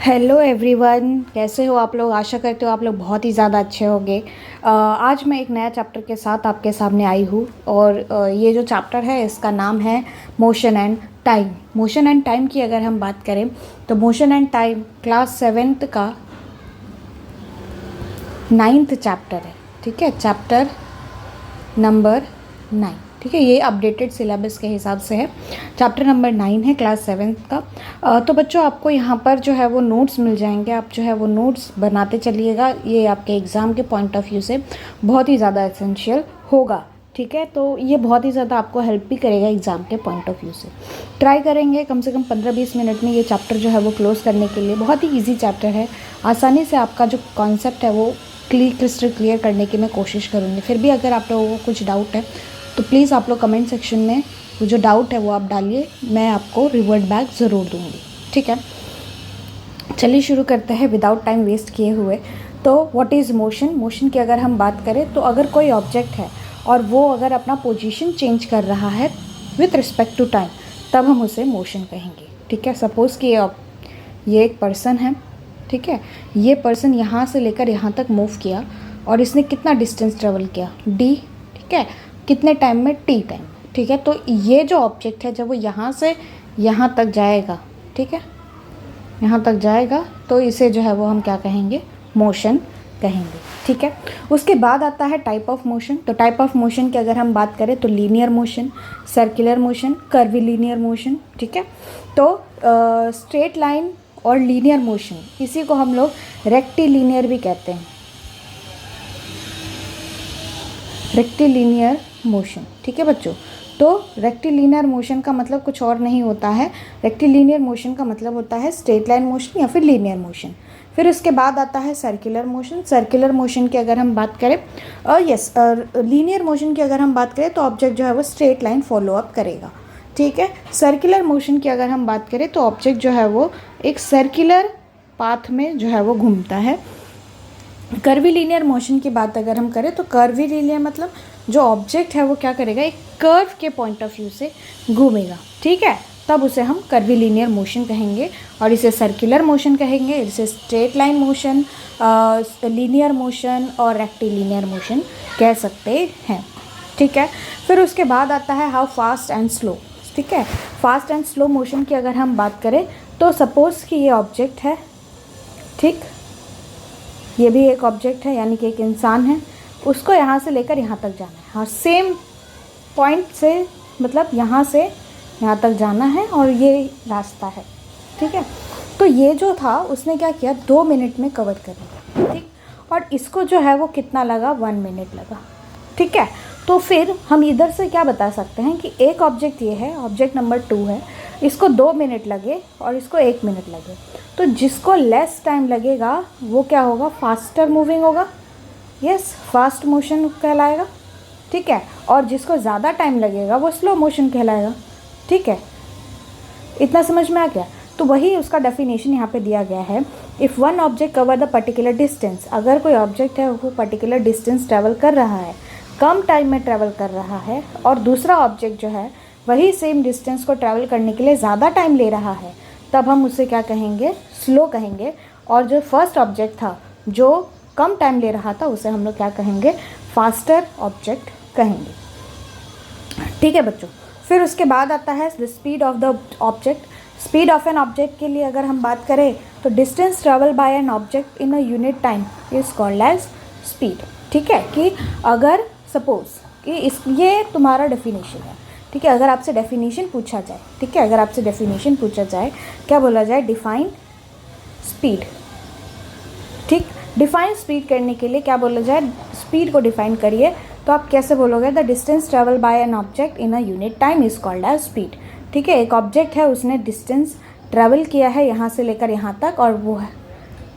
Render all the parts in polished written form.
Hello everyone, कैसे हो आप लोग। आशा करते हो आप लोग बहुत ही ज़्यादा अच्छे होंगे। आज मैं एक नया चैप्टर के साथ आपके सामने आई हूँ और ये जो चैप्टर है इसका नाम है motion and time. Motion and time की अगर हम बात करें तो motion and time class 7th का 9th चैप्टर है। ठीक है, चैप्टर नंबर 9। ठीक है, ये अपडेटेड सिलेबस के हिसाब से है। चैप्टर नंबर 9 है क्लास 7th का। तो बच्चों आपको यहाँ पर जो है वो नोट्स मिल जाएंगे। आप जो है वो नोट्स बनाते चलिएगा। ये आपके एग्ज़ाम के पॉइंट ऑफ व्यू से बहुत ही ज़्यादा एसेंशियल होगा। ठीक है, तो ये बहुत ही ज़्यादा आपको हेल्प भी करेगा एग्ज़ाम के पॉइंट ऑफ व्यू से। ट्राई करेंगे कम से कम 15-20 मिनट में ये चैप्टर जो है वो क्लोज़ करने के लिए। बहुत ही ईजी चैप्टर है, आसानी से आपका जो कॉन्सेप्ट है वो क्रिस्टल क्लियर करने की मैं कोशिश करूँगी। फिर भी अगर आप लोगों को कुछ डाउट है तो प्लीज़ आप लोग कमेंट सेक्शन में वो जो डाउट है वो आप डालिए, मैं आपको रिवर्ट बैक ज़रूर दूँगी। ठीक है, चलिए शुरू करते हैं विदाउट टाइम वेस्ट किए हुए। तो व्हाट इज़ मोशन। मोशन की अगर हम बात करें तो अगर कोई ऑब्जेक्ट है और वो अगर अपना पोजीशन चेंज कर रहा है विथ रिस्पेक्ट टू टाइम, तब हम उसे मोशन कहेंगे। ठीक है, सपोज़ कि ये एक पर्सन है। ठीक है, ये पर्सन यहाँ से लेकर यहाँ तक मूव किया और इसने कितना डिस्टेंस ट्रेवल किया, d। ठीक है, कितने टाइम में, t टाइम। ठीक है, तो ये जो ऑब्जेक्ट है जब वो यहाँ से यहाँ तक जाएगा, ठीक है, यहाँ तक जाएगा तो इसे जो है वो हम क्या कहेंगे, मोशन कहेंगे। ठीक है, उसके बाद आता है टाइप ऑफ मोशन। तो टाइप ऑफ मोशन की अगर हम बात करें तो linear motion, circular motion, curvilinear motion. ठीक है, तो स्ट्रेट लाइन और लीनियर मोशन, इसी को हम लोग रेक्टिलीनियर भी कहते हैं, रेक्टिलीनियर मोशन। ठीक है बच्चों, तो रेक्टिलीनियर मोशन का मतलब कुछ और नहीं होता है। रेक्टिलीनियर मोशन का मतलब होता है स्ट्रेट लाइन मोशन या फिर लीनियर मोशन। फिर उसके बाद आता है सर्कुलर मोशन। सर्कुलर मोशन की अगर हम बात करें लीनियर मोशन की अगर हम बात करें तो ऑब्जेक्ट जो है वो स्ट्रेट लाइन फॉलो अप करेगा। ठीक है, सर्कुलर मोशन की अगर हम बात करें तो ऑब्जेक्ट जो है वो एक सर्कुलर पाथ में जो है वो घूमता है। कर्वीलीनियर मोशन की बात अगर हम करें तो कर्वीलीनियर मतलब जो ऑब्जेक्ट है वो क्या करेगा, एक कर्व के पॉइंट ऑफ व्यू से घूमेगा। ठीक है, तब उसे हम कर्वीलीनियर मोशन कहेंगे और इसे सर्कुलर मोशन कहेंगे, इसे straight line motion, linear motion और रेक्टिलीनियर मोशन कह सकते हैं। ठीक है, फिर उसके बाद आता है हाउ फास्ट एंड स्लो। ठीक है, फास्ट एंड स्लो मोशन की अगर हम बात करें तो सपोज़ कि ये ऑब्जेक्ट है, ठीक, ये भी एक ऑब्जेक्ट है यानी कि एक इंसान है, उसको यहाँ से लेकर यहाँ तक जाना है और सेम पॉइंट से मतलब यहाँ से यहाँ तक जाना है और ये रास्ता है। ठीक है, तो ये जो था उसने क्या किया, 2 मिनट में कवर कर लिया। ठीक, और इसको जो है वो कितना लगा, 1 मिनट लगा। ठीक है, तो फिर हम इधर से क्या बता सकते हैं कि एक ऑब्जेक्ट ये है, ऑब्जेक्ट नंबर 2 है, इसको 2 मिनट लगे और इसको 1 मिनट लगे, तो जिसको लेस टाइम लगेगा वो क्या होगा, फास्टर मूविंग होगा। यस, फास्ट मोशन कहलाएगा। ठीक है, और जिसको ज़्यादा टाइम लगेगा वो स्लो मोशन कहलाएगा। ठीक है, इतना समझ में आ गया। तो वही उसका डेफिनेशन यहाँ पे दिया गया है। If one object cover the particular distance, अगर कोई ऑब्जेक्ट है वो पर्टिकुलर डिस्टेंस ट्रैवल कर रहा है, कम टाइम में ट्रैवल कर रहा है, और दूसरा ऑब्जेक्ट जो है वही सेम डिस्टेंस को ट्रैवल करने के लिए ज़्यादा टाइम ले रहा है, तब हम उसे क्या कहेंगे, स्लो कहेंगे। और जो फर्स्ट ऑब्जेक्ट था जो कम टाइम ले रहा था उसे हम लोग क्या कहेंगे, फास्टर ऑब्जेक्ट कहेंगे। ठीक है बच्चों, फिर उसके बाद आता है the speed of the object. Speed of an object के लिए अगर हम बात करें तो distance travel by an object in a unit time is called as speed. ठीक है, कि अगर सपोज कि ये तुम्हारा डेफिनेशन है। ठीक है, अगर आपसे डेफिनेशन पूछा जाए, ठीक है, अगर आपसे डेफिनेशन पूछा जाए, क्या बोला जाए, डिफाइन स्पीड। ठीक, डिफाइन स्पीड करने के लिए क्या बोला जाए, स्पीड को डिफाइन करिए, तो आप कैसे बोलोगे, the distance travel by an object in a unit time is called as speed. ठीक है, एक ऑब्जेक्ट है, उसने डिस्टेंस ट्रेवल किया है यहाँ से लेकर यहाँ तक, और वो है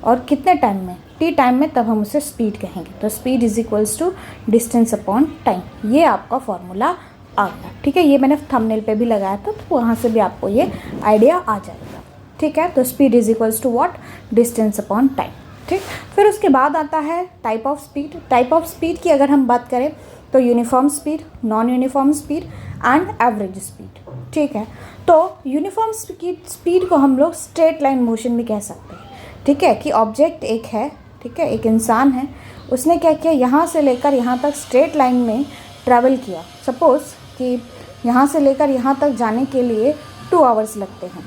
और कितने टाइम में, t टाइम में, तब हम उसे स्पीड कहेंगे। तो speed is equals to distance upon time. ये आपका फॉर्मूला आ गया। ठीक है, ये मैंने थंबनेल पे भी लगाया था, तो वहाँ से भी आपको ये आइडिया आ जाएगा। ठीक है, तो speed is equals to what, distance upon time. ठीक, फिर उसके बाद आता है type of speed. Type of speed की अगर हम बात करें तो uniform speed, non uniform speed and average speed. ठीक है, तो यूनिफॉर्म स्पीड को हम लोग स्ट्रेट लाइन मोशन भी कह सकते हैं। ठीक है, कि ऑब्जेक्ट एक है, ठीक है, एक इंसान है, उसने क्या किया, यहाँ से लेकर यहाँ तक स्ट्रेट लाइन में ट्रैवल किया। सपोज़ कि यहाँ से लेकर यहाँ तक जाने के लिए 2 आवर्स लगते हैं,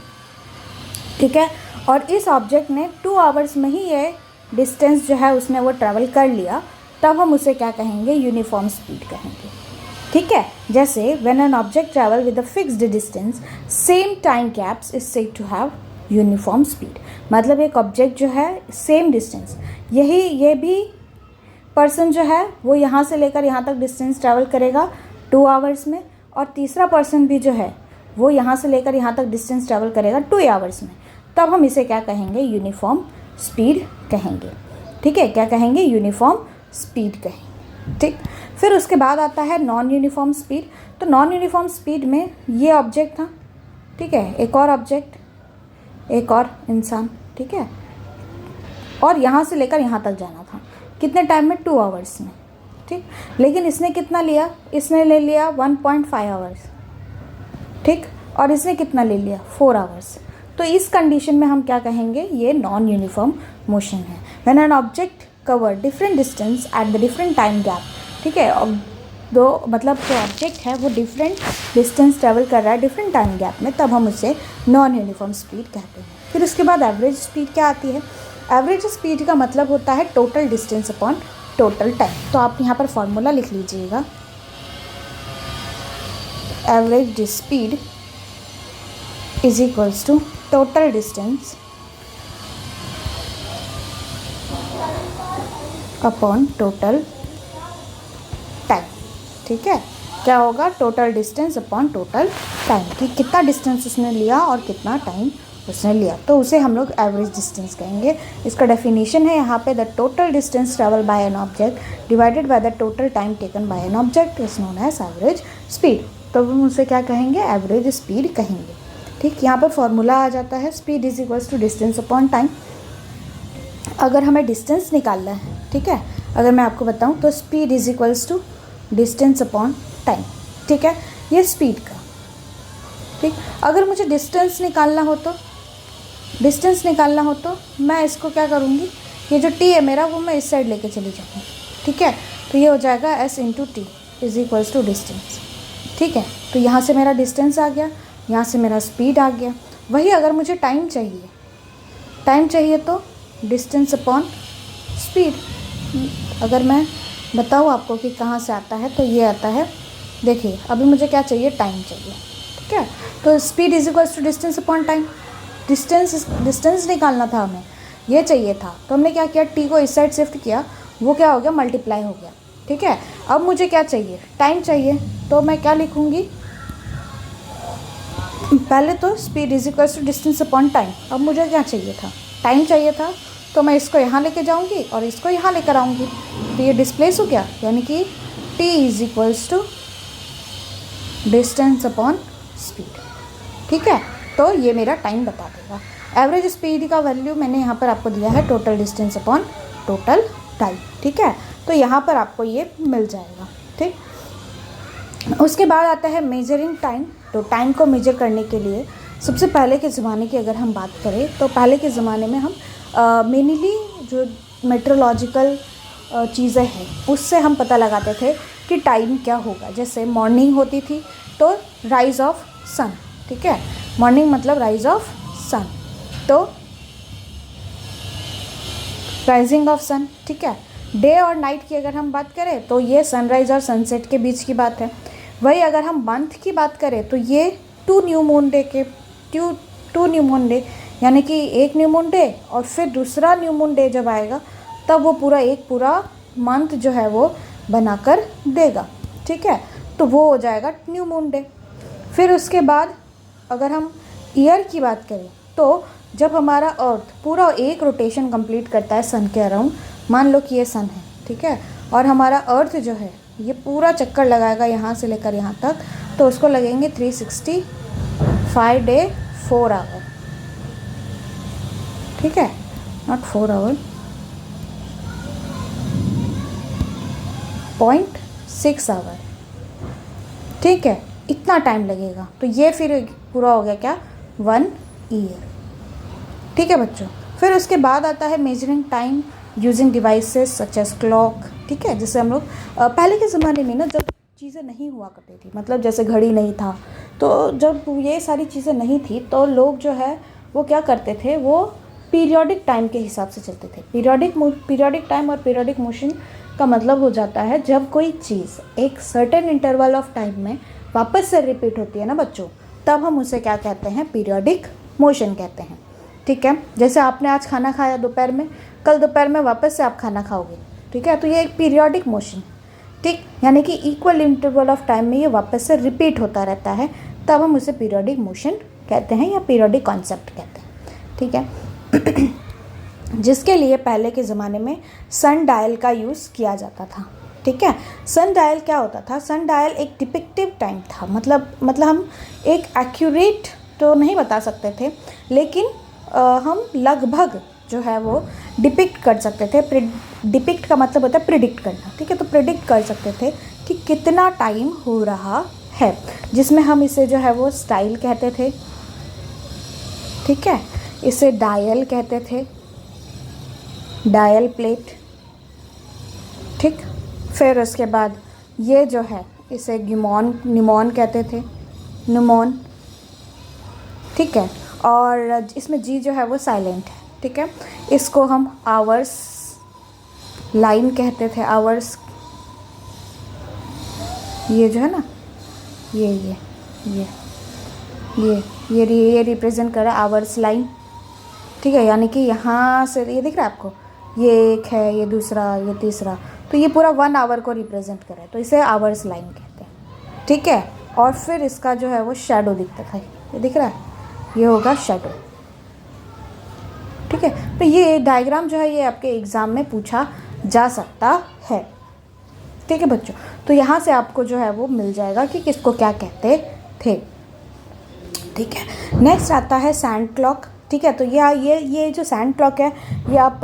ठीक है, और इस ऑब्जेक्ट ने 2 आवर्स में ही ये डिस्टेंस जो है उसने वो ट्रैवल कर लिया, तब हम उसे क्या कहेंगे, यूनिफॉर्म स्पीड कहेंगे। ठीक है, जैसे when an object travel with a fixed distance same time gaps is said to have uniform speed. मतलब एक ऑब्जेक्ट जो है सेम डिस्टेंस, ये भी पर्सन जो है वो यहाँ से लेकर यहाँ तक डिस्टेंस ट्रैवल करेगा 2 आवर्स में, और तीसरा पर्सन भी जो है वो यहाँ से लेकर यहाँ तक डिस्टेंस ट्रैवल करेगा 2 आवर्स में, तब हम इसे क्या कहेंगे, यूनिफॉर्म स्पीड कहेंगे। ठीक है, क्या कहेंगे, यूनिफॉर्म स्पीड कहेंगे। ठीक, फिर उसके बाद आता है नॉन यूनिफॉर्म स्पीड। तो नॉन यूनिफॉर्म स्पीड में ये ऑब्जेक्ट था, ठीक है, एक और ऑब्जेक्ट, एक और इंसान, ठीक है, और यहाँ से लेकर यहाँ तक जाना था, कितने टाइम में, 2 आवर्स में। ठीक, लेकिन इसने कितना लिया, इसने ले लिया 1.5 आवर्स, ठीक, और इसने कितना ले लिया, 4 आवर्स। तो इस कंडीशन में हम क्या कहेंगे, ये नॉन यूनिफॉर्म मोशन है। When an object cover different distance at the different time gap, ठीक है, दो मतलब जो ऑब्जेक्ट है वो डिफरेंट डिस्टेंस ट्रैवल कर रहा है डिफरेंट टाइम गैप में, तब हम उसे नॉन यूनिफॉर्म स्पीड कहते हैं। फिर उसके बाद एवरेज स्पीड क्या आती है। एवरेज स्पीड का मतलब होता है total distance upon total time. तो आप यहाँ पर फॉर्मूला लिख लीजिएगा, average speed is equals to total distance upon total time. ठीक है, क्या होगा, total distance upon total time, कि कितना डिस्टेंस उसने लिया और कितना टाइम उसने लिया, तो उसे हम लोग एवरेज डिस्टेंस कहेंगे। इसका डेफिनेशन है यहाँ पे, the total distance travel by an object divided by the total time taken by an object is known as average speed. तो हम उसे क्या कहेंगे, एवरेज स्पीड कहेंगे। ठीक, यहाँ पर फॉर्मूला आ जाता है, speed is equals to distance upon time. अगर हमें डिस्टेंस निकालना है, ठीक है, अगर मैं आपको बताऊँ तो speed is equals to distance upon time. ठीक है, ये स्पीड का। ठीक, अगर मुझे डिस्टेंस निकालना हो तो मैं इसको क्या करूँगी, ये जो टी है मेरा वो मैं इस साइड लेके चली जाऊँगी। ठीक है, तो ये हो जाएगा s into t is equals to distance. ठीक है, तो यहाँ से मेरा डिस्टेंस आ गया, यहाँ से मेरा स्पीड आ गया। वही अगर मुझे टाइम चाहिए तो डिस्टेंस अपॉन स्पीड। अगर मैं बताऊँ आपको कि कहाँ से आता है, तो ये आता है, देखिए अभी मुझे क्या चाहिए, टाइम चाहिए। ठीक है, तो speed is equals to distance upon time. Distance निकालना था हमें, ये चाहिए था, तो हमने क्या किया, टी को इस साइड शिफ्ट किया, वो क्या हो गया, मल्टीप्लाई हो गया। ठीक है, अब मुझे क्या चाहिए, टाइम चाहिए, तो मैं क्या लिखूँगी, पहले तो speed is equals to distance upon time. अब मुझे क्या चाहिए था, टाइम चाहिए था, तो मैं इसको यहाँ लेके जाऊँगी और इसको यहाँ लेकर आऊँगी, तो ये डिस्प्लेस हो गया, यानी कि t is equals to distance upon speed. ठीक है, तो ये मेरा टाइम बता देगा। एवरेज स्पीड का वैल्यू मैंने यहाँ पर आपको दिया है, total distance upon total time. ठीक है, तो यहाँ पर आपको ये मिल जाएगा। ठीक, उसके बाद आता है मेजरिंग टाइम। तो टाइम को मेजर करने के लिए सबसे पहले के ज़माने की अगर हम बात करें, तो पहले के ज़माने में हम मेनली जो मेट्रोलॉजिकल चीज़ें हैं उससे हम पता लगाते थे कि टाइम क्या होगा। जैसे मॉर्निंग होती थी तो राइज ऑफ सन, ठीक है, मॉर्निंग मतलब राइज ऑफ सन, तो राइजिंग ऑफ सन। ठीक है, डे और नाइट की अगर हम बात करें तो ये सनराइज और सनसेट के बीच की बात है। वही अगर हम मंथ की बात करें तो ये टू न्यू मून डे यानी कि एक न्यू मून डे और फिर दूसरा न्यू मून डे जब आएगा तब वो पूरा मंथ जो है वो बनाकर देगा। ठीक है, तो वो हो जाएगा न्यू मून डे। फिर उसके बाद अगर हम ईयर की बात करें तो जब हमारा अर्थ पूरा एक रोटेशन कंप्लीट करता है सन के अराउंड, मान लो कि ये सन है, ठीक है, और हमारा अर्थ जो है ये पूरा चक्कर लगाएगा यहाँ से लेकर यहाँ तक, तो उसको लगेंगे 365 डे 4 आवर। ठीक है, नॉट 4 आवर, 0.6 आवर। ठीक है, इतना टाइम लगेगा, तो ये फिर पूरा हो गया क्या, 1 ईयर। ठीक है बच्चों, फिर उसके बाद आता है measuring time using devices such as clock, ठीक है। जैसे हम लोग पहले के ज़माने में ना जब चीज़ें नहीं हुआ करती थी, मतलब जैसे घड़ी नहीं था, तो जब ये सारी चीज़ें नहीं थी तो लोग जो है वो क्या करते थे, वो पीरियोडिक टाइम के हिसाब से चलते थे। पीरियोडिक टाइम और पीरियोडिक मोशन का मतलब हो जाता है जब कोई चीज़ एक सर्टेन इंटरवल ऑफ टाइम में वापस से रिपीट होती है ना बच्चों, तब हम उसे क्या कहते हैं, पीरियोडिक मोशन कहते हैं, ठीक है। जैसे आपने आज खाना खाया दोपहर में, कल दोपहर में वापस से आप खाना खाओगे, ठीक है, तो ये एक पीरियोडिक मोशन, ठीक, यानी कि इक्वल इंटरवल ऑफ टाइम में ये वापस से रिपीट होता रहता है, तब हम उसे पीरियोडिक मोशन कहते हैं या पीरियोडिक कॉन्सेप्ट कहते हैं, ठीक है। जिसके लिए पहले के ज़माने में सन डायल का यूज़ किया जाता था, ठीक है। सन डायल क्या होता था, सन डायल एक डिपिक्टिव टाइम था, मतलब हम एक एक्यूरेट तो नहीं बता सकते थे, लेकिन हम लगभग जो है वो डिपिक्ट कर सकते थे। डिपिक्ट का मतलब होता है प्रिडिक्ट करना, ठीक है, तो प्रिडिक्ट कर सकते थे कि कितना टाइम हो रहा है, जिसमें हम इसे जो है वो स्टाइल कहते थे, ठीक है, इसे डायल कहते थे, डायल प्लेट, ठीक। फिर उसके बाद ये जो है इसे निमॉन कहते थे, निमॉन, ठीक है, और इसमें जी जो है वो साइलेंट है, ठीक है। इसको हम आवर्स लाइन कहते थे, आवर्स, ये जो है ना ये रिप्रेजेंट कर रहा है आवर्स लाइन, ठीक है, यानी कि यहाँ से ये दिख रहा है आपको, ये एक है, ये दूसरा, ये तीसरा, तो ये पूरा 1 आवर को रिप्रेजेंट कर रहा है, तो इसे आवर्स लाइन कहते हैं, ठीक है। और फिर इसका जो है वो शैडो दिखता था, ये दिख रहा है, ये होगा शैडो, ठीक है। तो ये डायग्राम जो है ये आपके एग्ज़ाम में पूछा जा सकता है, ठीक है बच्चों। तो यहाँ से आपको जो है वो मिल जाएगा कि किसको क्या कहते थे, ठीक है। नेक्स्ट आता है सैंड क्लॉक, ठीक है। तो ये जो सैंड क्लॉक है ये आप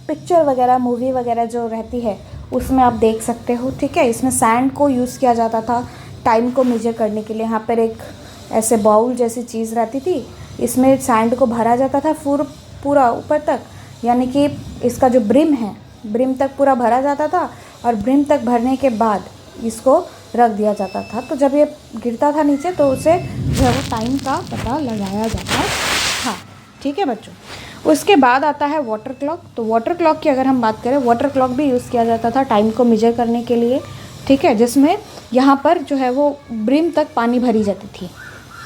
पिक्चर वगैरह, मूवी वगैरह जो रहती है उसमें आप देख सकते हो, ठीक है। इसमें सैंड को यूज़ किया जाता था टाइम को मेजर करने के लिए। यहाँ पर एक ऐसे बाउल जैसी चीज़ रहती थी, इसमें सैंड को भरा जाता था पूरा ऊपर तक, यानी कि इसका जो ब्रिम है, ब्रिम तक पूरा भरा जाता था, और ब्रिम तक भरने के बाद इसको रख दिया जाता था। तो जब ये गिरता था नीचे तो उसे जो है वो टाइम का पता लगाया जाता था, ठीक है बच्चों। उसके बाद आता है वाटर क्लॉक। तो वाटर क्लॉक की अगर हम बात करें, वाटर क्लॉक भी यूज़ किया जाता था टाइम को मेजर करने के लिए, ठीक है, जिसमें यहाँ पर जो है वो ब्रिम तक पानी भरी जाती थी,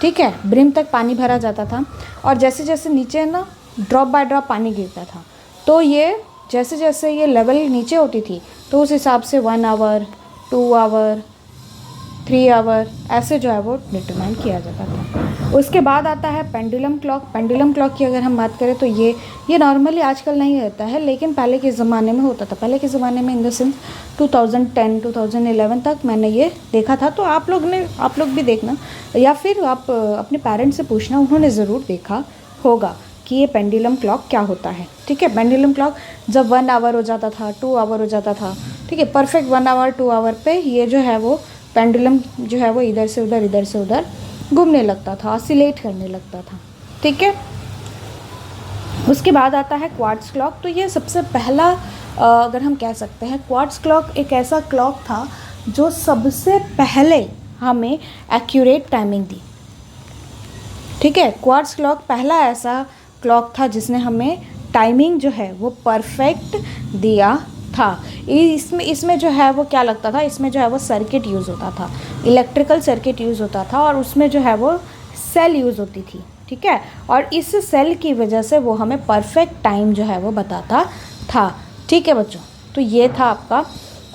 ठीक है, ब्रिम तक पानी भरा जाता था, और जैसे जैसे नीचे ना ड्रॉप बाय ड्रॉप पानी गिरता था, तो ये जैसे जैसे ये लेवल नीचे होती थी तो उस हिसाब से 1 आवर, 2 आवर, 3 आवर ऐसे जो है वो डिटरमाइन किया जाता था। उसके बाद आता है पेंडुलम क्लॉक। पेंडुलम क्लॉक की अगर हम बात करें तो ये नॉर्मली आजकल नहीं रहता है, लेकिन पहले के ज़माने में होता था। पहले के ज़माने में इन द सेंस 2010 2011 तक मैंने ये देखा था, तो आप लोग भी देखना, या फिर आप अपने पेरेंट्स से पूछना, उन्होंने ज़रूर देखा होगा कि ये पेंडुलम क्लॉक क्या होता है, ठीक है। पेंडुलम क्लॉक जब 1 आवर हो जाता था, 2 आवर हो जाता था, ठीक है, परफेक्ट 1 आवर 2 आवर पे ये जो है वो पेंडुलम जो है वो इधर से उधर घूमने लगता था, ऑसिलेट करने लगता था, ठीक है। उसके बाद आता है क्वार्ट्ज क्लॉक। तो ये सबसे पहला अगर हम कह सकते हैं, क्वार्ट्ज क्लॉक एक ऐसा क्लॉक था जो सबसे पहले हमें एक्यूरेट टाइमिंग दी, ठीक है। क्वार्ट्ज क्लॉक पहला ऐसा क्लॉक था जिसने हमें टाइमिंग जो है वो परफेक्ट दिया था। इसमें जो है वो क्या लगता था, इसमें जो है वो सर्किट यूज़ होता था, इलेक्ट्रिकल सर्किट यूज़ होता था, और उसमें जो है वो सेल यूज़ होती थी, ठीक है। और इस सेल की वजह से वो हमें परफेक्ट टाइम जो है वो बताता था, ठीक है बच्चों। तो ये था आपका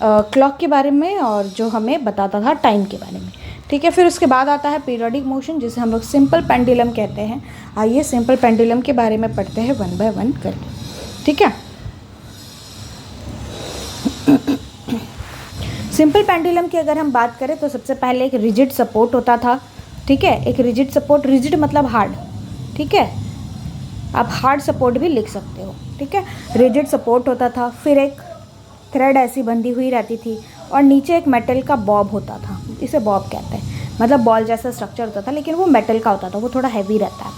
क्लॉक के बारे में और जो हमें बताता था टाइम के बारे में, ठीक है। फिर उसके बाद आता है पीरियोडिक मोशन, जिसे हम लोग सिंपल पेंडुलम कहते हैं। आइए सिंपल पेंडुलम के बारे में पढ़ते हैं 1 बाय 1 करके, ठीक है। सिंपल पेंडुलम की अगर हम बात करें तो सबसे पहले एक रिजिड सपोर्ट होता था, ठीक है। एक रिजिड सपोर्ट, रिजिड मतलब हार्ड, ठीक है, आप हार्ड सपोर्ट भी लिख सकते हो, ठीक है। रिजिड सपोर्ट होता था, फिर एक थ्रेड ऐसी बंधी हुई रहती थी, और नीचे एक मेटल का बॉब होता था, इसे बॉब कहते हैं, मतलब बॉल जैसा स्ट्रक्चर होता था, लेकिन वो मेटल का होता था, वो थोड़ा हैवी रहता है,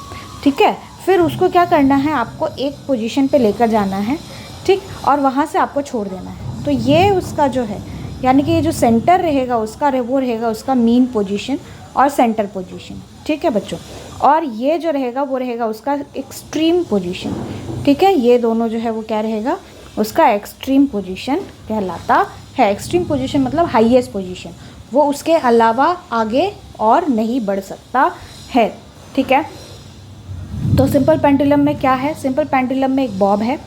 ठीक है। फिर उसको क्या करना है, आपको एक पोजीशन पे लेकर जाना है, ठीक, और वहाँ से आपको छोड़ देना है। तो ये उसका जो है, यानी कि ये जो सेंटर रहेगा उसका वो रहेगा उसका मीन पोजीशन और सेंटर पोजीशन, ठीक है बच्चों। और ये जो रहेगा वो रहेगा उसका एक्सट्रीम पोजीशन, ठीक है। ये दोनों जो है वो क्या रहेगा, उसका एक्सट्रीम पोजीशन कहलाता है। एक्सट्रीम पोजीशन मतलब हाईएस्ट पोजीशन, वो उसके अलावा आगे और नहीं बढ़ सकता है, ठीक है। तो सिंपल पेंडुलम में क्या है, सिंपल पेंडुलम में एक बॉब है,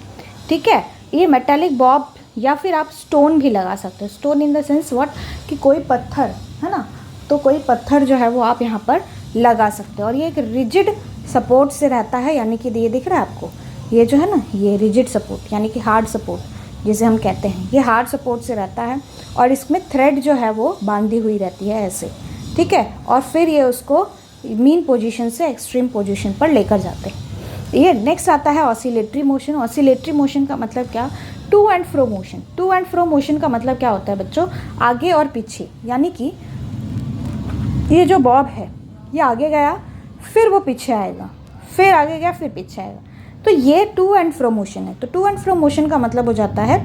ठीक है। ये मेटालिक बॉब या फिर आप स्टोन भी लगा सकते हो। Stone in the sense what, कि कोई पत्थर है ना, तो कोई पत्थर जो है वो आप यहाँ पर लगा सकते हो। और ये एक रिजिड सपोर्ट से रहता है, यानी कि ये दिख रहा है आपको, ये जो है ना, ये रिजिड सपोर्ट यानी कि हार्ड सपोर्ट जिसे हम कहते हैं, ये हार्ड सपोर्ट से रहता है। और इसमें थ्रेड जो है वो बांधी हुई रहती है ऐसे, ठीक है। और फिर ये उसको मीन पोजीशन से एक्सट्रीम पोजीशन पर लेकर जाते हैं। ये नेक्स्ट आता है ऑसिलेटरी मोशन। ऑसिलेटरी मोशन का मतलब क्या, to and fro motion. To and fro motion का मतलब क्या होता है बच्चों, आगे और पीछे, यानी कि ये जो बॉब है ये आगे गया फिर वो पीछे आएगा, फिर आगे गया फिर पीछे आएगा, तो ये टू एंड फ्रो मोशन है। तो टू एंड फ्रो मोशन का मतलब हो जाता है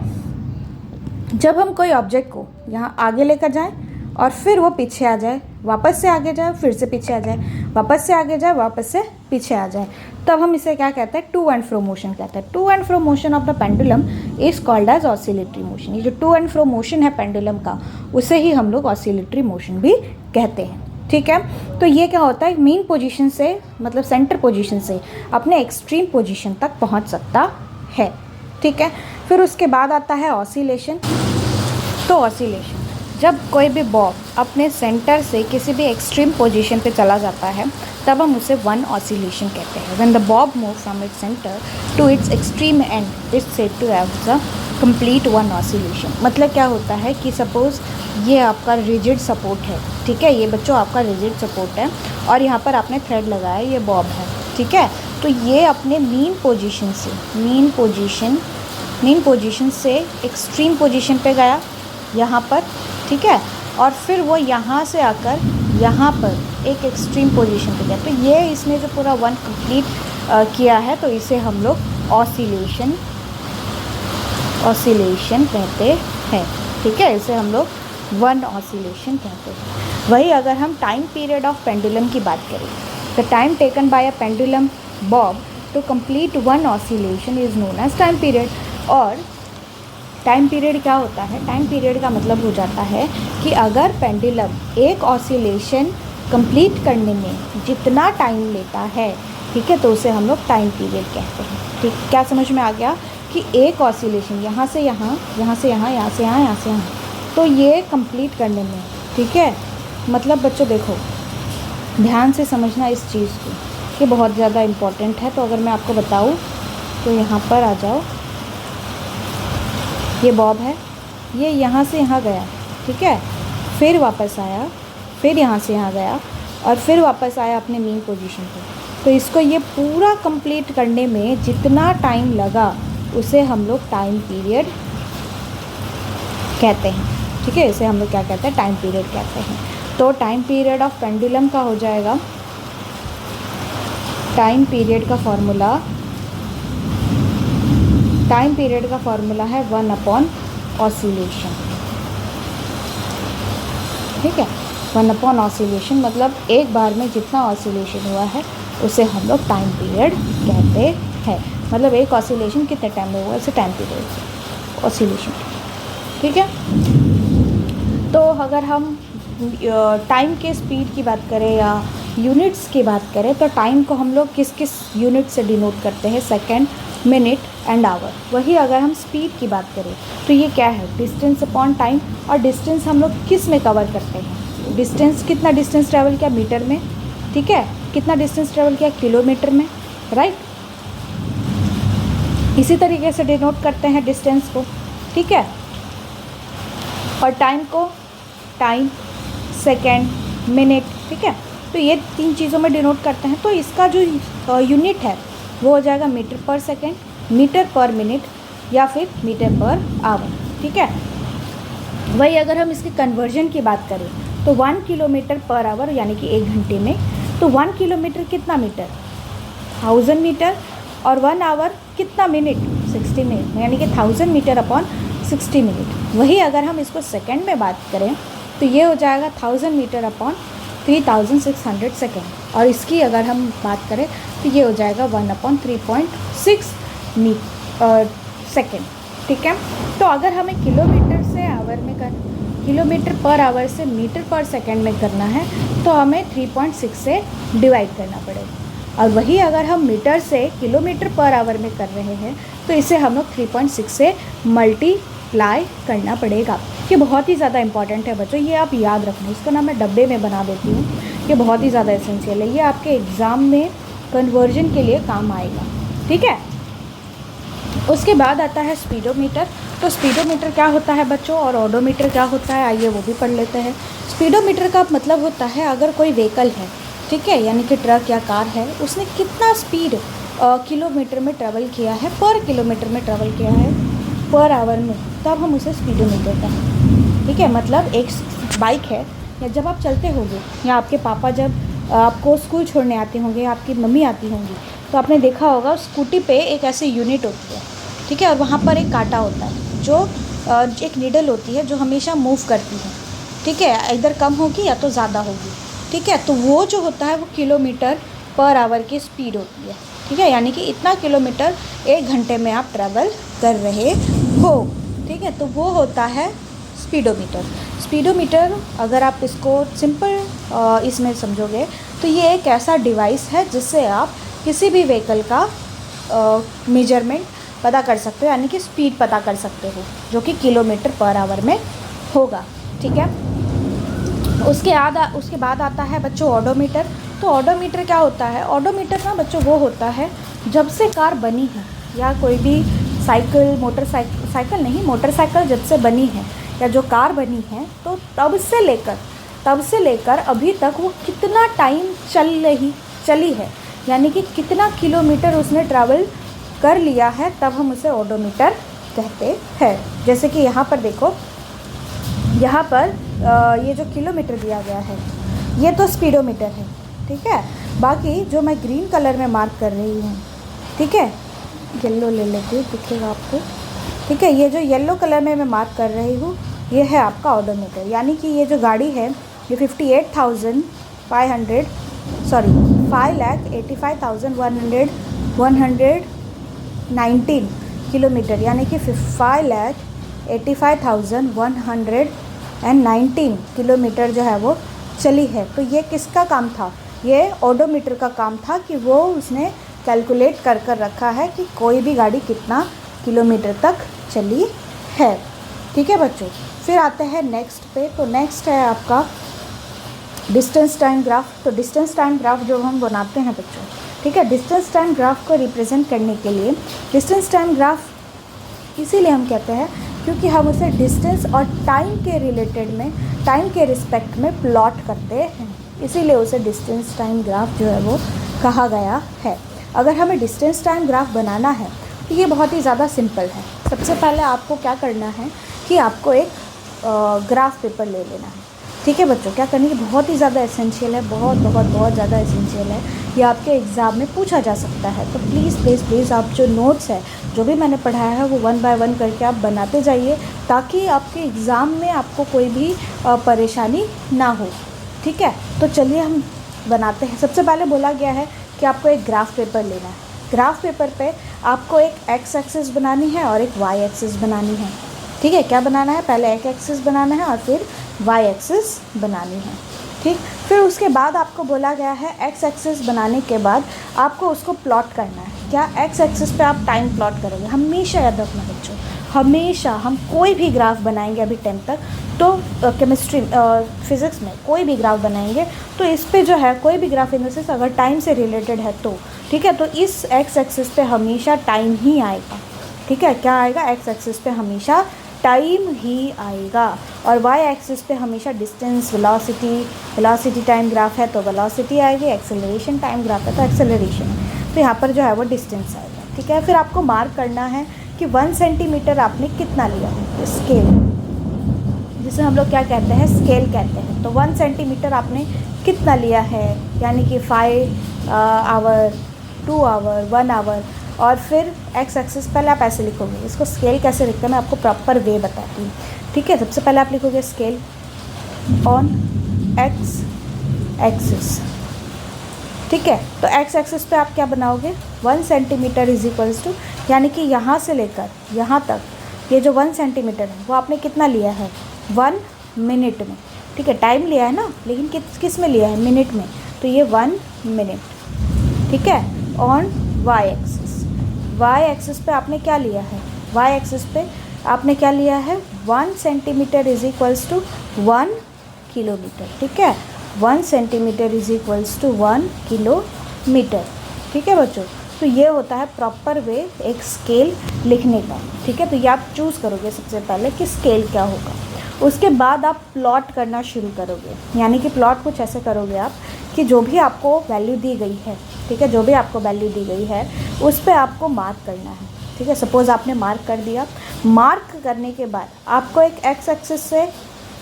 जब हम कोई ऑब्जेक्ट को यहाँ आगे लेकर जाएं और फिर वो पीछे आ जाए, वापस से आगे जाए, फिर से पीछे आ जाए, वापस से आगे जाए, वापस से पीछे आ जाए, तब हम इसे क्या कहते हैं, टू एंड फ्रो मोशन कहते हैं। To and fro motion of the pendulum is called as oscillatory motion. ये जो टू एंड फ्रो मोशन है पेंडुलम का, उसे ही हम लोग ऑसिलेटरी मोशन भी कहते हैं, ठीक है। तो ये क्या होता है, मीन पोजीशन से मतलब सेंटर पोजीशन से अपने एक्सट्रीम पोजीशन तक पहुंच सकता है, ठीक है। फिर उसके बाद आता है ऑसिलेशन। तो ऑसिलेशन, जब कोई भी बॉब अपने सेंटर से किसी भी एक्सट्रीम पोजीशन पे चला जाता है तब हम उसे वन ऑसिलेशन कहते हैं। When the bob move from its centre to its extreme end it's said to have the complete one oscillation. मतलब क्या होता है कि सपोज़ ये आपका रिजिड सपोर्ट है, ठीक है, ये बच्चों आपका रिजिड सपोर्ट है और यहाँ पर आपने थ्रेड लगाया, ये बॉब है, ठीक है। तो ये अपने मीन पोजीशन से एक्सट्रीम पोजीशन पे गया यहाँ पर, ठीक है, और फिर वो यहाँ से आकर यहाँ पर एक एक्सट्रीम पोजीशन पे गया। तो ये इसने जो पूरा वन कंप्लीट किया है, तो इसे हम लोग ऑसिलेशन कहते हैं, ठीक है, इसे हम लोग वन ऑसिलेशन कहते हैं। वही अगर हम टाइम पीरियड ऑफ पेंडुलम की बात करें, the time taken by a pendulum bob to complete one oscillation is known as time period. और टाइम पीरियड क्या होता है, टाइम पीरियड का मतलब हो जाता है कि अगर पेंडुलम एक ऑसिलेशन कंप्लीट करने में जितना टाइम लेता है, ठीक है, तो उसे हम लोग टाइम पीरियड कहते हैं, ठीक। क्या समझ में आ गया कि एक ऑसिलेशन यहाँ से यहाँ, यहाँ से यहाँ, यहाँ से यहाँ, यहाँ से यहाँ, तो ये कंप्लीट करने में, ठीक है, मतलब बच्चों देखो ध्यान से समझना इस चीज़ को, ये बहुत ज़्यादा इम्पॉर्टेंट है। तो अगर मैं आपको बताऊँ तो यहाँ पर आ जाओ, ये बॉब है, ये यहाँ से यहाँ गया, ठीक है, फिर वापस आया, फिर यहाँ से यहाँ गया और फिर वापस आया अपने मीन पोजीशन पे। तो इसको ये पूरा कंप्लीट करने में जितना टाइम लगा उसे हम लोग टाइम पीरियड कहते हैं, ठीक है, इसे हम लोग क्या कहते हैं, टाइम पीरियड कहते हैं। तो टाइम पीरियड ऑफ पेंडुलम का हो जाएगा, टाइम पीरियड का फॉर्मूला है 1/ऑसिलेशन, ठीक है। 1/ऑसिलेशन मतलब एक बार में जितना ऑसिलेशन हुआ है उसे हम लोग टाइम पीरियड कहते हैं। मतलब एक ऑसिलेशन कितने टाइम में हुआ, उसे टाइम पीरियड ऑसिलेशन, ठीक है। तो अगर हम टाइम के स्पीड की बात करें या यूनिट्स की बात करें, तो टाइम को हम लोग किस किस यूनिट से डिनोट करते हैं, सेकंड, मिनट एंड आवर। वही अगर हम स्पीड की बात करें तो ये क्या है, डिस्टेंस अपॉन टाइम। और डिस्टेंस हम लोग किस में कवर करते हैं, डिस्टेंस, कितना डिस्टेंस ट्रैवल किया मीटर में, ठीक है, कितना डिस्टेंस ट्रैवल किया किलोमीटर में, राइट। इसी तरीके से डिनोट करते हैं डिस्टेंस को, ठीक है। और टाइम को टाइम, सेकेंड, मिनट, ठीक है, तो ये तीन चीज़ों में डिनोट करते हैं। तो इसका जो यूनिट है वो हो जाएगा मीटर पर सेकेंड, मीटर पर मिनट या फिर मीटर पर आवर, ठीक है। वही अगर हम इसके कन्वर्जन की बात करें तो 1 किलोमीटर पर आवर यानी कि 1 घंटे में, तो 1 किलोमीटर कितना मीटर, 1000 मीटर, और 1 आवर कितना मिनट, 60 मिनट, यानी कि 1000 मीटर अपॉन 60 मिनट। वही अगर हम इसको सेकंड में बात करें तो ये हो जाएगा 1000 मीटर अपॉन 3600 सेकेंड, और इसकी अगर हम बात करें तो ये हो जाएगा 1/3.6 सेकेंड। ठीक है, तो अगर हमें किलोमीटर से आवर में किलोमीटर पर आवर से मीटर पर सेकेंड में करना है तो हमें 3.6 से डिवाइड करना पड़ेगा, और वही अगर हम मीटर से किलोमीटर पर आवर में कर रहे हैं तो इसे हम लोग 3.6 से मल्टीप्लाई करना पड़ेगा। ये बहुत ही ज़्यादा इंपॉर्टेंट है बच्चों, ये आप याद रखना। इसको ना मैं डब्बे में बना देती हूँ, ये बहुत ही ज़्यादा एसेंशियल है, ये आपके एग्ज़ाम में कन्वर्जन के लिए काम आएगा। ठीक है, उसके बाद आता है स्पीडोमीटर। तो स्पीडोमीटर क्या होता है बच्चों, और ओडोमीटर क्या होता है, आइए वो भी पढ़ लेते हैं। स्पीडोमीटर का मतलब होता है अगर कोई व्हीकल है, ठीक है, यानी कि ट्रक या कार है, उसने कितना स्पीड किलोमीटर में ट्रैवल किया है, पर किलोमीटर में ट्रैवल किया है पर आवर में, तब हम उसे स्पीडोमीटर कहते हैं। ठीक है, मतलब एक बाइक है, या जब आप चलते होंगे, या आपके पापा जब आपको स्कूल छोड़ने आते होंगे, आपकी मम्मी आती होंगी, तो आपने देखा होगा स्कूटी पे एक ऐसी यूनिट होती है, ठीक है, और वहाँ पर एक कांटा होता है जो एक नीडल होती है जो हमेशा मूव करती है। ठीक है, इधर कम होगी या तो ज़्यादा होगी। ठीक है, तो वो जो होता है वो किलोमीटर पर आवर की स्पीड होती है। ठीक है, यानी कि इतना किलोमीटर 1 घंटे में आप ट्रैवल कर रहे हो। ठीक है, तो वो होता है स्पीडोमीटर। स्पीडोमीटर अगर आप इसको सिंपल इसमें समझोगे तो ये एक ऐसा डिवाइस है जिससे आप किसी भी व्हीकल का मेजरमेंट पता कर सकते हो, यानी कि स्पीड पता कर सकते हो, जो कि किलोमीटर पर आवर में होगा। ठीक है, उसके बाद आता है बच्चों ओडोमीटर। तो ओडोमीटर क्या होता है, ओडोमीटर ना बच्चों वो होता है जब से कार बनी है, या कोई भी साइकिल मोटरसाइकिल नहीं, मोटरसाइकिल जब से बनी है या जो कार बनी है, तो तब से लेकर अभी तक वो कितना टाइम चली है, यानी कि कितना किलोमीटर उसने ट्रैवल कर लिया है, तब हम उसे ओडोमीटर कहते हैं। जैसे कि यहाँ पर देखो, यहाँ पर ये जो किलोमीटर दिया गया है ये तो स्पीडोमीटर है। ठीक है, बाकी जो मैं ग्रीन कलर में मार्क कर रही हूँ, ठीक है, येलो ले लेती हूँ, दिखेगा आपको। ठीक है, ये जो येलो कलर में मैं मार्क कर रही हूँ ये है आपका ओडोमीटर, यानी कि ये जो गाड़ी है ये 5,85,119 किलोमीटर, यानी कि 5,85,119 किलोमीटर जो है वो चली है। तो ये किसका काम था, ये ओडोमीटर का काम था कि वो उसने कैलकुलेट कर रखा है कि कोई भी गाड़ी कितना किलोमीटर तक चली है। ठीक है बच्चों, फिर आते हैं नेक्स्ट पे। तो नेक्स्ट है आपका डिस्टेंस टाइम ग्राफ। तो डिस्टेंस टाइम ग्राफ जो हम बनाते हैं बच्चों, ठीक है, डिस्टेंस टाइम ग्राफ को रिप्रेजेंट करने के लिए, डिस्टेंस टाइम ग्राफ इसीलिए हम कहते हैं क्योंकि हम उसे डिस्टेंस और टाइम के रिलेटेड में, टाइम के रिस्पेक्ट में प्लॉट करते हैं, इसीलिए उसे डिस्टेंस टाइम ग्राफ जो है वो कहा गया है। अगर हमें डिस्टेंस टाइम ग्राफ बनाना है तो ये बहुत ही ज़्यादा सिंपल है। सबसे पहले आपको क्या करना है कि आपको एक ग्राफ पेपर ले लेना है। ठीक है बच्चों, क्या करने की बहुत ही ज़्यादा एसेंशियल है, बहुत ज़्यादा एसेंशियल है, ये आपके एग्ज़ाम में पूछा जा सकता है। तो प्लीज़ आप जो नोट्स है, जो भी मैंने पढ़ाया है वो 1 बाय 1 करके आप बनाते जाइए, ताकि आपके एग्ज़ाम में आपको कोई भी परेशानी ना हो। ठीक है, तो चलिए हम बनाते हैं। सबसे पहले बोला गया है कि आपको एक ग्राफ पेपर लेना है। ग्राफ पेपर पे आपको एक एक्स एक्सिस बनानी है और एक वाई एक्सिस बनानी है। ठीक है, क्या बनाना है, पहले एक एक्सिस बनाना है और फिर वाई एक्सिस बनानी है। ठीक, फिर उसके बाद आपको बोला गया है एक्स एक्सिस बनाने के बाद आपको उसको प्लॉट करना है। क्या, एक्स एक्सिस पे आप टाइम प्लॉट करेंगे। हमेशा याद रखना बच्चों, हमेशा हम कोई भी ग्राफ बनाएंगे अभी 10th तक, तो केमिस्ट्री फिज़िक्स में कोई भी ग्राफ बनाएंगे तो इस पे जो है कोई भी ग्राफ एनालिसिस अगर टाइम से रिलेटेड है तो, ठीक है, तो इस एक्स एक्सिस पे हमेशा टाइम ही आएगा। ठीक है, क्या आएगा, एक्स एक्सिस पे हमेशा टाइम ही आएगा, और वाई एक्सिस पे हमेशा डिस्टेंस, वेलोसिटी टाइम ग्राफ है तो वेलोसिटी आएगी, एक्सेलरेशन टाइम ग्राफ है तो एक्सेलरेशन, तो यहाँ पर जो है वो डिस्टेंस आएगा। ठीक है, फिर आपको मार्क करना है कि 1 सेंटीमीटर आपने कितना लिया है, स्केल, जिसे हम लोग क्या कहते हैं, स्केल कहते हैं। तो 1 सेंटीमीटर आपने कितना लिया है, यानी कि 5 आवर 2 आवर, 1 आवर, और फिर एक्स एक्सिस पहले आप ऐसे लिखोगे। इसको स्केल कैसे लिखते हैं मैं आपको प्रॉपर वे बताती हूँ, ठीक है। सबसे पहले आप लिखोगे स्केल ऑन एक्स एक्सिस, ठीक है। तो एक्स एक्सिस पे आप क्या बनाओगे, 1 सेंटीमीटर इज इक्वल्स टू, यानी कि यहाँ से लेकर यहाँ तक ये जो 1 सेंटीमीटर है वो आपने कितना लिया है, 1 मिनट में, ठीक है। टाइम लिया है ना, लेकिन किस में लिया है, मिनट में, तो ये 1 मिनट, ठीक है। ऑन वाई एक्सिस पे आपने क्या लिया है, वाई एक्सिस पे आपने क्या लिया है, 1 centimetre is equals to 1 kilometre, ठीक है। 1 centimetre is equals to 1 kilometre, ठीक है बच्चों। तो ये होता है प्रॉपर वे एक स्केल लिखने का, ठीक है। तो ये आप चूज़ करोगे सबसे पहले कि स्केल क्या होगा। उसके बाद आप प्लॉट करना शुरू करोगे, यानी कि प्लॉट कुछ ऐसे करोगे आप कि जो भी आपको वैल्यू दी गई है, ठीक है, जो भी आपको वैल्यू दी गई है उस पर आपको मार्क करना है, ठीक है। सपोज़ आपने मार्क कर दिया, मार्क करने के बाद आपको एक एक्स एक्सिस से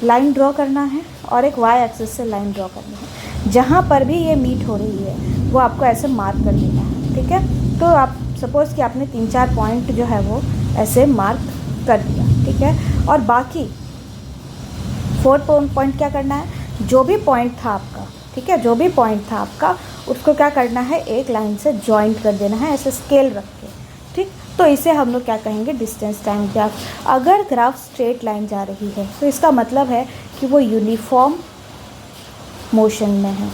लाइन ड्रॉ करना है और एक वाई एक्सिस से लाइन ड्रॉ करनी है। जहाँ पर भी ये मीट हो रही है वो आपको ऐसे मार्क कर देना है, ठीक है। तो आप सपोज़ कि आपने 3-4 पॉइंट जो है वो ऐसे मार्क कर दिया, ठीक है। और बाकी 4 पॉइंट क्या करना है, जो भी पॉइंट था आपका, ठीक है, जो भी पॉइंट था आपका उसको क्या करना है, एक लाइन से जॉइंट कर देना है ऐसे स्केल रख के, ठीक। तो इसे हम लोग क्या कहेंगे, डिस्टेंस टाइम ग्राफ। अगर ग्राफ स्ट्रेट लाइन जा रही है तो इसका मतलब है कि वो यूनिफॉर्म मोशन में है,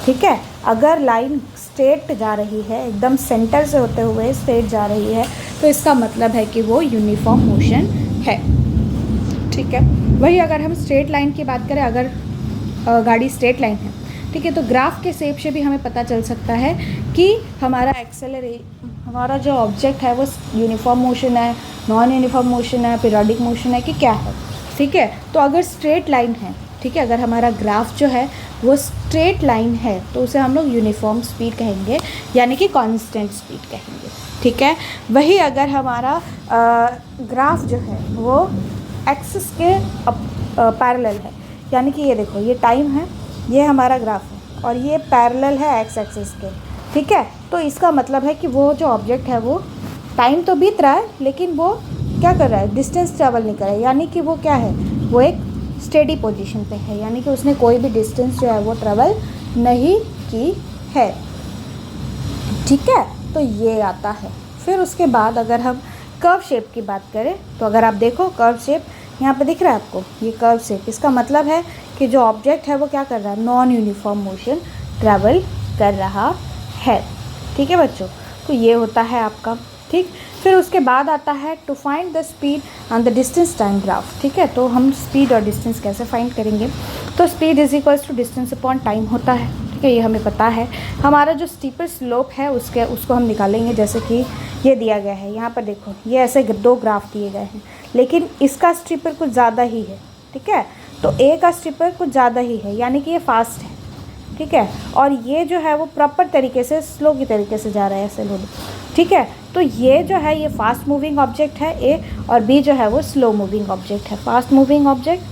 ठीक है। अगर लाइन स्ट्रेट जा रही है, एकदम सेंटर से होते हुए स्ट्रेट जा रही है, तो इसका मतलब है कि वो यूनिफॉर्म मोशन है, ठीक है। वही अगर हम स्ट्रेट लाइन की बात करें, अगर गाड़ी स्ट्रेट लाइन है, ठीक है, तो ग्राफ के शेप से भी हमें पता चल सकता है कि हमारा जो ऑब्जेक्ट है वो यूनिफॉर्म मोशन है, नॉन यूनिफॉर्म मोशन है, पीरियोडिक मोशन है कि क्या है, ठीक है। तो अगर स्ट्रेट लाइन है, ठीक है, अगर हमारा ग्राफ जो है वो स्ट्रेट लाइन है तो उसे हम लोग यूनिफॉर्म स्पीड कहेंगे, यानी कि कांस्टेंट स्पीड कहेंगे, ठीक है। वही अगर हमारा ग्राफ जो है वो एक्सिस के पैरेलल है, यानी कि ये देखो ये टाइम है, ये हमारा ग्राफ है और ये पैरेलल है एक्स एक्सिस के, ठीक है। तो इसका मतलब है कि वो जो ऑब्जेक्ट है वो टाइम तो बीत रहा है लेकिन वो क्या कर रहा है, डिस्टेंस ट्रैवल नहीं कर रहा है, यानी कि वो क्या है, वो एक स्टेडी पोजीशन पे है, यानी कि उसने कोई भी डिस्टेंस जो है वो ट्रैवल नहीं की है, ठीक है। तो ये आता है। फिर उसके बाद अगर हम कर्व शेप की बात करें तो अगर आप देखो कर्व शेप यहाँ पे दिख रहा है आपको, ये कर्व शेप, इसका मतलब है कि जो ऑब्जेक्ट है वो क्या कर रहा है, नॉन यूनिफॉर्म मोशन ट्रैवल कर रहा है, ठीक है बच्चों। तो ये होता है आपका, ठीक। फिर उसके बाद आता है to find the speed and the distance time graph, ठीक है। तो हम स्पीड और डिस्टेंस कैसे फाइंड करेंगे, तो speed is equals to distance upon time होता है, ठीक है, ये हमें पता है। हमारा जो स्टीपर स्लोप है उसको हम निकालेंगे, जैसे कि ये दिया गया है, यहाँ पर देखो ये ऐसे 2 ग्राफ दिए गए हैं, लेकिन इसका स्टीपर कुछ ज़्यादा ही है, ठीक है। तो ए का स्टीपर कुछ ज़्यादा ही है, यानी कि ये फास्ट है, ठीक है, और ये जो है वो प्रॉपर तरीके से स्लो की तरीके से जा रहा है ऐसे लोड, ठीक है। तो ये जो है ये फास्ट मूविंग ऑब्जेक्ट है ए, और बी जो है वो स्लो मूविंग ऑब्जेक्ट है। फास्ट मूविंग ऑब्जेक्ट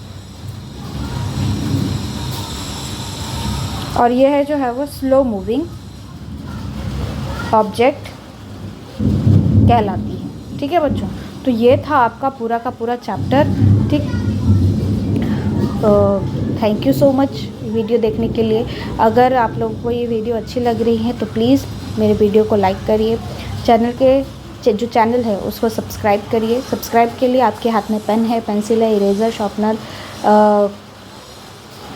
और ये है जो है वो स्लो मूविंग ऑब्जेक्ट कहलाती है, ठीक है बच्चों। तो ये था आपका पूरा का पूरा चैप्टर, ठीक। तो thank you so much video देखने के लिए। अगर आप लोगों को ये वीडियो अच्छी लग रही है तो प्लीज़ मेरे वीडियो को लाइक करिए, चैनल के जो चैनल है उसको सब्सक्राइब करिए। सब्सक्राइब के लिए आपके हाथ में पेन है, पेंसिल है, इरेज़र, शार्पनर,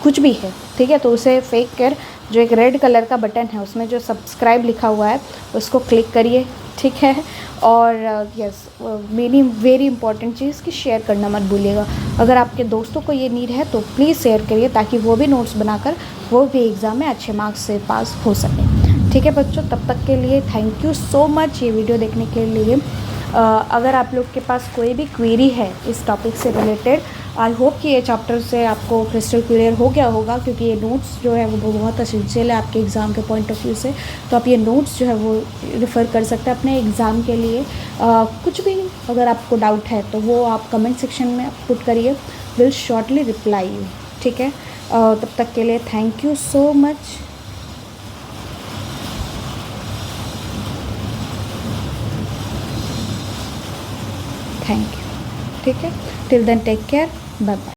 कुछ भी है, ठीक है, तो उसे फेंक कर जो एक रेड कलर का बटन है उसमें जो सब्सक्राइब लिखा हुआ है उसको क्लिक करिए, ठीक है। और यस, वेरी इंपॉर्टेंट चीज़ कि शेयर करना मत भूलिएगा। अगर आपके दोस्तों को ये नीड है तो प्लीज़ शेयर करिए, ताकि वो भी नोट्स बनाकर वो भी एग्ज़ाम में अच्छे मार्क्स से पास हो सके, ठीक है बच्चों। तब तक के लिए थैंक यू सो मच ये वीडियो देखने के लिए। अगर आप लोग के पास कोई भी क्वेरी है इस टॉपिक से रिलेटेड, आई होप कि ये चैप्टर से आपको क्रिस्टल क्लियर हो गया होगा, क्योंकि ये नोट्स जो है वो बहुत एसेंशियल है आपके एग्ज़ाम के पॉइंट ऑफ व्यू से। तो आप ये नोट्स जो है वो रेफ़र कर सकते हैं अपने एग्ज़ाम के लिए। कुछ भी अगर आपको डाउट है तो वो आप कमेंट सेक्शन में पुट करिए, विल शॉर्टली रिप्लाई यू, ठीक है। तब तक के लिए thank you so much. Thank you. ठीक है, till then take care, bye bye.